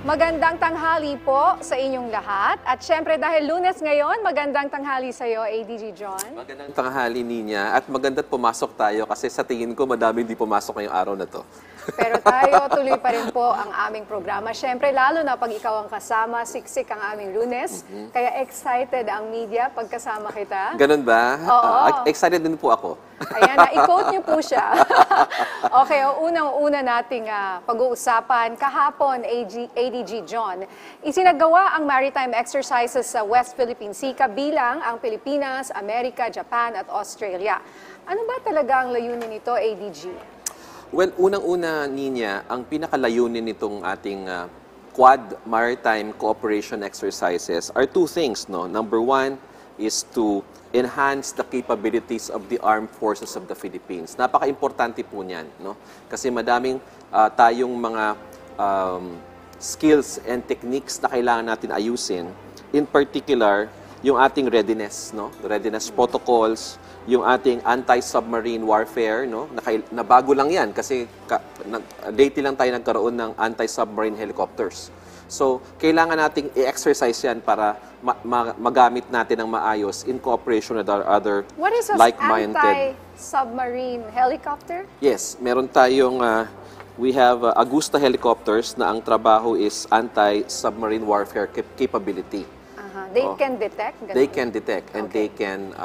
Magandang tanghali po sa inyong lahat. At syempre dahil Lunes ngayon, magandang tanghali sa iyo, ADG John. Magandang tanghali, Ninya. At magandang pumasok tayo kasi sa tingin ko madami hindi pumasok ngayong araw na to. Pero tayo tuloy pa rin po ang aming programa. Syempre lalo na pag ikaw ang kasama, siksik ang aming Lunes. Kaya excited ang media pag kasama kita. Ganun ba? Oo. Excited din po ako. Ayan, i-quote niyo po siya. Okay, unang-una nating pag-uusapan. Kahapon, ADG John, isinagawa ang maritime exercises sa West Philippine Sea kabilang ang Pilipinas, Amerika, Japan at Australia. Ano ba talaga ang layunin nito, ADG? Well, unang-una, Ninya, ang pinakalayunin nitong ating Quad Maritime Cooperation Exercises are two things, no? Number one is to enhance the capabilities of the armed forces of the Philippines. Napaka-importante po niyan, no? Kasi madaming tayong mga skills and techniques na kailangan natin ayusin. In particular, yung ating readiness, no? Readiness protocols, yung ating anti-submarine warfare, no? Na bago lang yan kasi lately lang tayo nagkaroon ng anti-submarine helicopters. So, kailangan nating i-exercise yan para magamit natin ng maayos in cooperation with our other like-minded. What is anti-submarine helicopter? Yes, meron tayong, we have Agusta helicopters na ang trabaho is anti-submarine warfare capability. They can detect? Ganun? They can detect and they can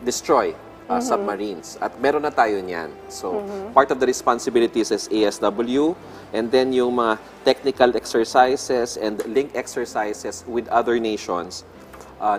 destroy submarines. At meron na tayo niyan. So, part of the responsibilities is ASW and then yung mga technical exercises and link exercises with other nations,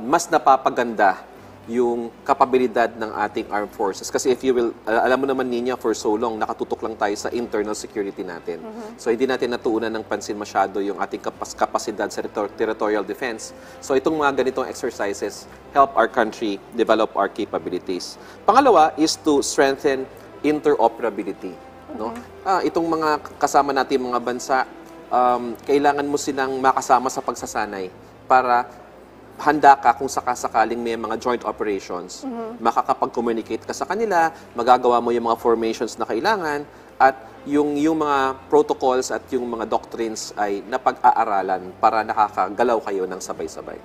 mas napapaganda yung kapabilidad ng ating armed forces. Kasi if you will, alam mo naman Ninya, for so long, nakatutok lang tayo sa internal security natin. So, hindi natin natuunan ng pansin masyado yung ating kapasidad sa territorial defense. So, itong mga ganitong exercises help our country develop our capabilities. Pangalawa is to strengthen interoperability. No? Itong mga kasama natin mga bansa, kailangan mo silang makasama sa pagsasanay para handa ka kung sakasakaling may mga joint operations, makakapag-communicate ka sa kanila, magagawa mo yung mga formations na kailangan, at yung mga protocols at yung mga doctrines ay napag-aaralan para nakakagalaw kayo ng sabay-sabay.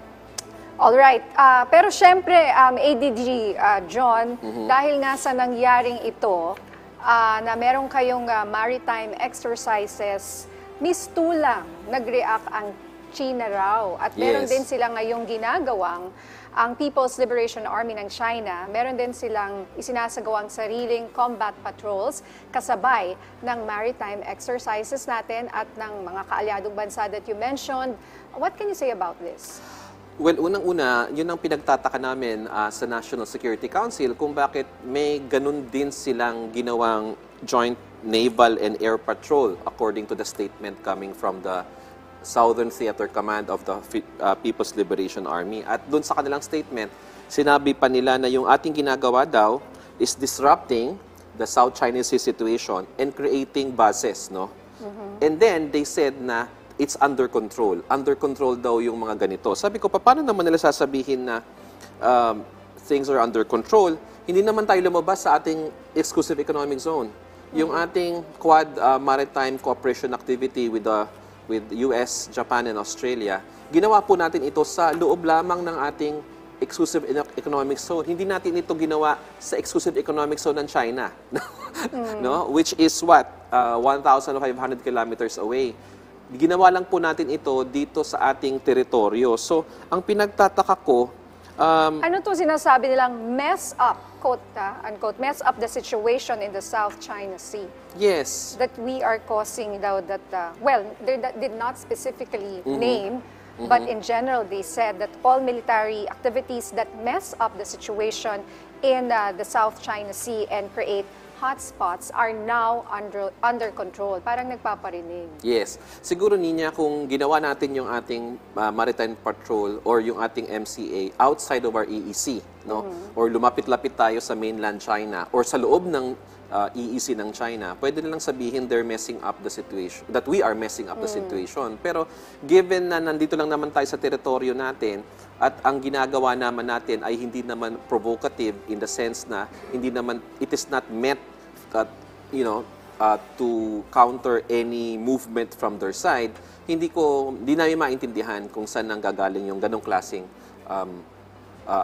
Alright. Pero syempre, ADG John, dahil nga sa nangyaring ito, na meron kayong maritime exercises, mistulang nag-react ang China raw. At meron din sila ngayong ginagawang ang People's Liberation Army ng China. Meron din silang isinasagawang sariling combat patrols kasabay ng maritime exercises natin at ng mga kaalyadong bansa that you mentioned. What can you say about this? Well, unang-una, yun ang pinagtataka namin sa National Security Council kung bakit may ganun din silang ginawang joint naval and air patrol according to the statement coming from the Southern Theater Command of the People's Liberation Army. At doon sa kanilang statement, sinabi pa nila na yung ating ginagawa daw is disrupting the South China Sea situation and creating bases, no? And then they said na it's under control. Under control daw yung mga ganito. Sabi ko, paano naman nila sasabihin na things are under control? Hindi naman tayo lumabas sa ating exclusive economic zone. Yung ating Quad Maritime Cooperation Activity with US, Japan, and Australia, ginawa po natin ito sa loob lamang ng ating exclusive economic zone. Hindi natin ito ginawa sa exclusive economic zone ng China, no? Which is what? 1,500 kilometers away. Ginawa lang po natin ito dito sa ating teritoryo. So, ang pinagtataka ko, ano to sinasabi nilang mess up, quote, unquote, mess up the situation in the South China Sea? yes. That we are causing daw that, well, they did not specifically name, but in general they said that all military activities that mess up the situation in the South China Sea and create hotspots are now under control. Parang nagpaparinig. Yes. Siguro, Ninya, kung ginawa natin yung ating maritime patrol or yung ating MCA outside of our EEC, no? Or lumapit-lapit tayo sa mainland China or sa loob ng EEC ng China, pwede nilang sabihin they're messing up the situation, that we are messing up the situation. Pero given na nandito lang naman tayo sa teritoryo natin at ang ginagawa naman natin ay hindi naman provocative in the sense na hindi naman, it is not met to counter any movement from their side, hindi namin maintindihan kung saan nanggagaling yung ganong klaseng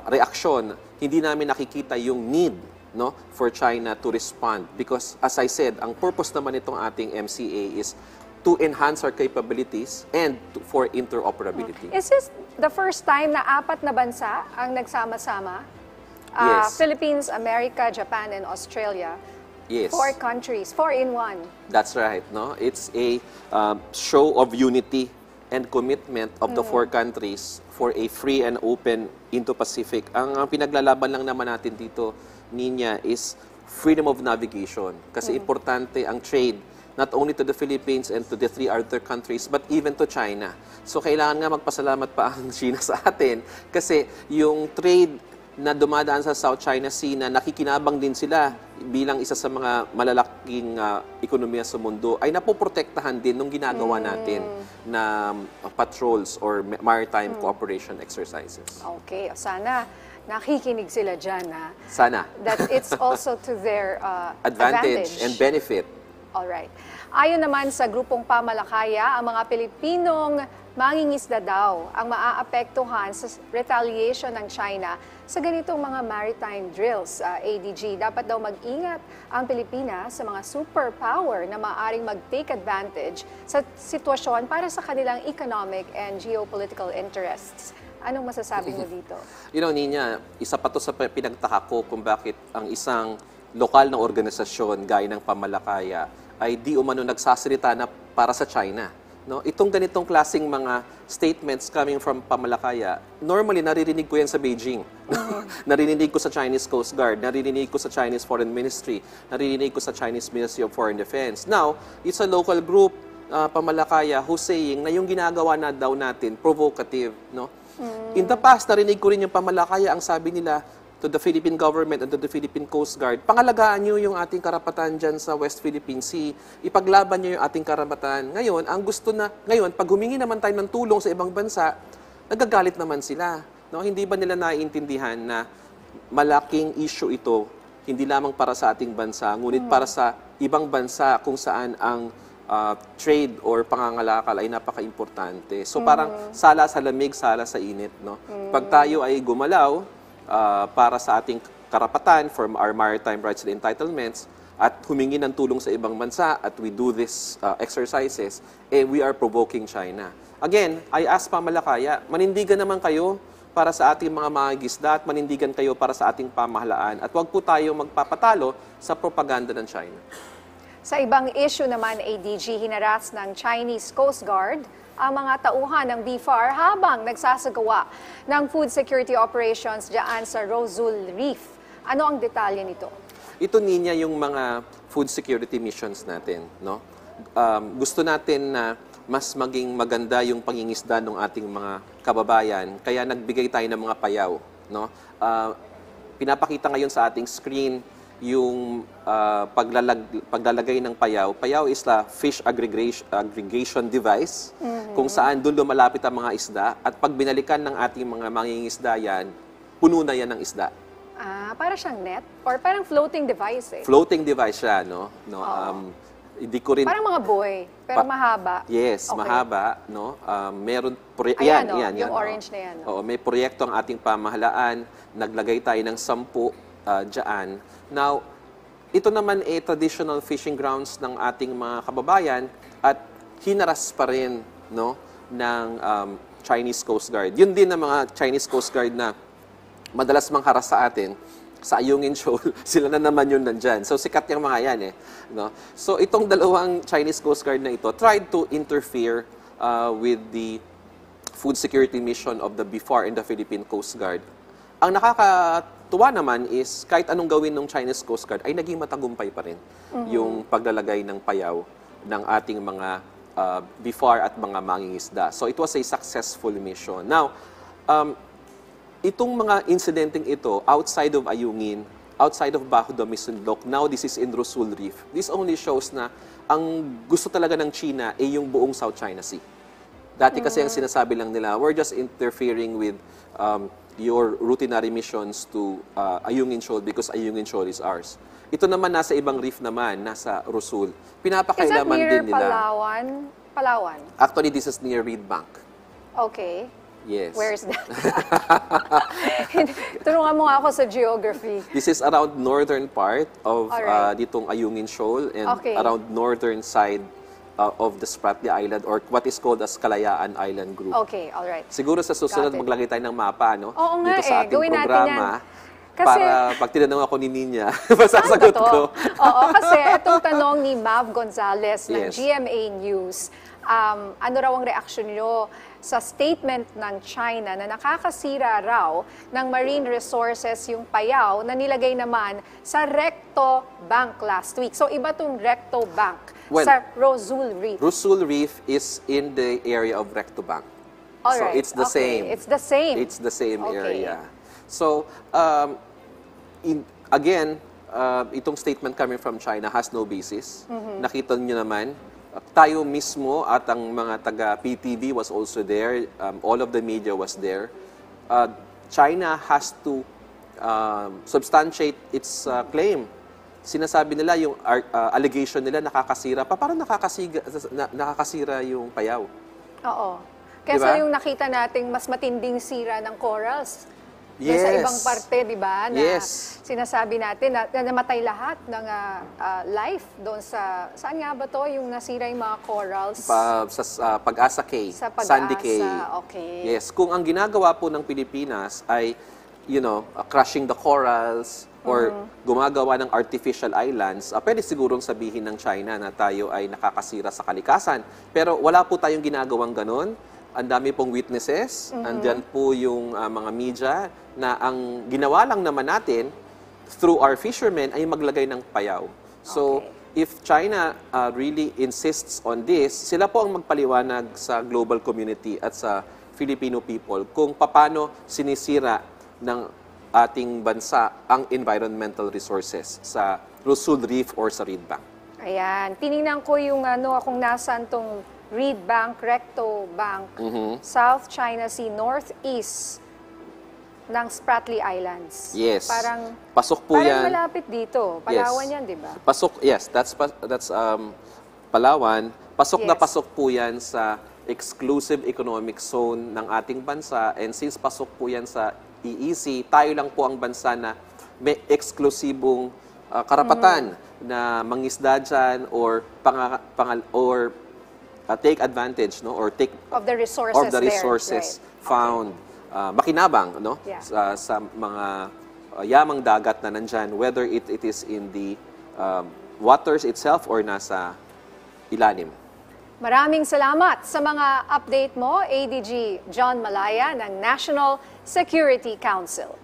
reaksyon. Hindi namin nakikita yung need, no, for China to respond. Because as I said, ang purpose naman itong ating MCA is to enhance our capabilities and for interoperability. Is this the first time na 4 na bansa ang nagsama-sama? Yes. Philippines, America, Japan, and Australia. Yes. 4 countries, 4 in 1. That's right. No, it's a show of unity and commitment of the 4 countries for a free and open Indo-Pacific. Ang pinaglalaban lang naman natin dito, Nina, is freedom of navigation. Kasi importante ang trade not only to the Philippines and to the 3 other countries, but even to China. So kailangan nga magpasalamat pa ang China sa atin kasi yung trade na dumadaan sa South China Sea na nakikinabang din sila bilang isa sa mga malalaking ekonomiya sa mundo ay napoprotektahan din nung ginagawa natin na patrols or maritime cooperation exercises. Okay, sana nakikinig sila dyan. Sana. That it's also to their Advantage and benefit. Alright. Ayon naman sa grupong Pamalakaya, ang mga Pilipinong mangingisda daw ang maaapektuhan sa retaliation ng China sa ganitong mga maritime drills. ADG, dapat daw mag-ingat ang Pilipinas sa mga superpower na maaaring mag-take advantage sa sitwasyon para sa kanilang economic and geopolitical interests. Anong masasabi mo dito? You know, Nina, isa pa to sa pinagtaka ko kung bakit ang isang lokal na organisasyon gaya ng Pamalakaya ay di umano nagsasalita na para sa China. No? Itong ganitong klaseng mga statements coming from Pamalakaya, normally naririnig ko yan sa Beijing. Naririnig ko sa Chinese Coast Guard, naririnig ko sa Chinese Foreign Ministry, naririnig ko sa Chinese Ministry of Foreign Defense. Now, it's a local group, Pamalakaya, who's saying na yung ginagawa na daw natin, provocative. No? In the past, narinig ko rin yung Pamalakaya, ang sabi nila, to the Philippine government and to the Philippine Coast Guard, pangalagaan nyo yung ating karapatan dyan sa West Philippine Sea, ipaglaban nyo yung ating karapatan. Ngayon, pag humingi naman tayo ng tulong sa ibang bansa, nagagalit naman sila. No? Hindi ba nila naiintindihan na malaking issue ito, hindi lamang para sa ating bansa, ngunit para sa ibang bansa kung saan ang trade or pangangalakal ay napaka-importante. So parang sala sa lamig, sala sa init. No? Pag tayo ay gumalaw, para sa ating karapatan for our maritime rights and entitlements at humingi ng tulong sa ibang bansa at we do these exercises, we are provoking China. Again, I ask Pamalakaya, manindigan naman kayo para sa ating mga mangingisda at manindigan kayo para sa ating pamahalaan at huwag po tayo magpapatalo sa propaganda ng China. Sa ibang issue naman, ADG, hinaras ng Chinese Coast Guard ang mga tauhan ng BFAR habang nagsasagawa ng food security operations diyan sa Rosul Reef. Ano ang detalye nito? Ito, Nina, yung mga food security missions natin. No? Gusto natin na mas maging maganda yung pangingisda ng ating mga kababayan, kaya nagbigay tayo ng mga payaw. No? Pinapakita ngayon sa ating screen yung paglalagay ng payaw. Payaw is the fish aggregation device kung saan doon lumalapit ang mga isda at pag binalikan ng ating mga mangingisda yan, puno na yan ng isda. Para siyang net? Or parang floating device eh? Floating device siya, no? Hindi ko rin... Parang mga buoy, pero mahaba. Yes, okay. Mahaba, no? Meron Ayan, yan, yung orange na yan. Oo, may proyekto ang ating pamahalaan, naglagay tayo ng 10 dyan. Now, ito naman ay traditional fishing grounds ng ating mga kababayan at hinaras pa rin, no, ng Chinese Coast Guard. Yun din ang mga Chinese Coast Guard na madalas mangharas sa atin sa Ayungin Shoal, sila na naman yun nandyan. So, sikat yung mga yan eh. No? So, itong dalawang Chinese Coast Guard na ito tried to interfere with the food security mission of the BFAR and the Philippine Coast Guard. Ang nakakatuwa naman is kahit anong gawin ng Chinese Coast Guard ay naging matagumpay pa rin yung paglalagay ng payaw ng ating mga BFAR at mga mangingisda. So, it was a successful mission. Now, itong mga incidenteng ito, outside of Ayungin, outside of Baho de Masinloc, now this is in Rosul Reef. This only shows na ang gusto talaga ng China ay yung buong South China Sea. Dati kasi ang sinasabi lang nila, we're just interfering with your routinary missions to Ayungin Shoal because Ayungin Shoal is ours. Ito naman nasa ibang reef naman, nasa Rosul. Is that Pinapakailaman near din nila. Palawan? Palawan. Actually, this is near Reed Bank. Okay. Yes. Where is that? Tulungan mo nga ako sa geography. This is around northern part of Alright. ditong Ayungin Shoal and Okay. around northern side of the Spratly Island or what is called as Kalayaan Island Group. Okay, all right. Siguro sa susunod Got it. maglagay tayo ng mapa, no? Oo nga Dito sa eh, ating gawin natin programa. yan. Kasi- Para pag tinanong ako ni Ninya, masasagot Totoo. ko. Oo, kasi itong tanong ni Mav Gonzalez ng Yes. GMA News, ano raw ang reaksyon niyo sa statement ng China na nakakasira raw ng marine resources yung Payao na nilagay naman sa Recto Bank last week. So iba tong Recto Bank Well, sa Rosul Reef. Rosul Reef is in the area of Recto Bank. So Alright, it's the okay. same. It's the same. It's the same Okay. area. So, again, itong statement coming from China has no basis. Nakita niyo naman, tayo mismo at ang mga taga-PTV was also there. All of the media was there. China has to substantiate its claim. Sinasabi nila yung allegation nila nakakasira. Parang nakakasira yung Payao. Oo. Kesa Diba? yung nakita nating mas matinding sira ng corals. Doon Yes. sa ibang parte, di ba? Na Yes. sinasabi natin na namatay lahat ng life doon sa, saan nga ba to yung nasira yung mga corals? Sa Pag-asa Cay, Sa Pag-asa, Sandy Cay. okay. Yes, kung ang ginagawa po ng Pilipinas ay, crushing the corals or gumagawa ng artificial islands, pwede sigurong sabihin ng China na tayo ay nakakasira sa kalikasan. Pero wala po tayong ginagawang ganon. Ang dami pong witnesses, andyan po yung mga media na ang ginawa lang naman natin through our fishermen ay maglagay ng Payao. So, Okay. if China really insists on this, sila po ang magpaliwanag sa global community at sa Filipino people kung paano sinisira ng ating bansa ang environmental resources sa Rosul Reef or sa Reed Bank. Ayan, tinignan ko yung kung nasaan tong Reed Bank, Recto Bank, South China Sea, Northeast ng Spratly Islands. Yes. Parang Pasok po yan. malapit dito. Palawan yan, di ba? Pasok, yes, that's Palawan. Pasok na Yes. pasok po yan sa exclusive economic zone ng ating bansa, and since pasok po yan sa EEZ, tayo lang po ang bansa na may eksklusibong karapatan na mangisda dyan or take advantage, no, or take Of the resources of the resources there. Right. found makinabang, no, Yeah. sa mga yamang dagat na nandyan, whether it is in the waters itself or nasa ilalim. Maraming salamat sa mga update mo, ADG John Malaya ng National Security Council.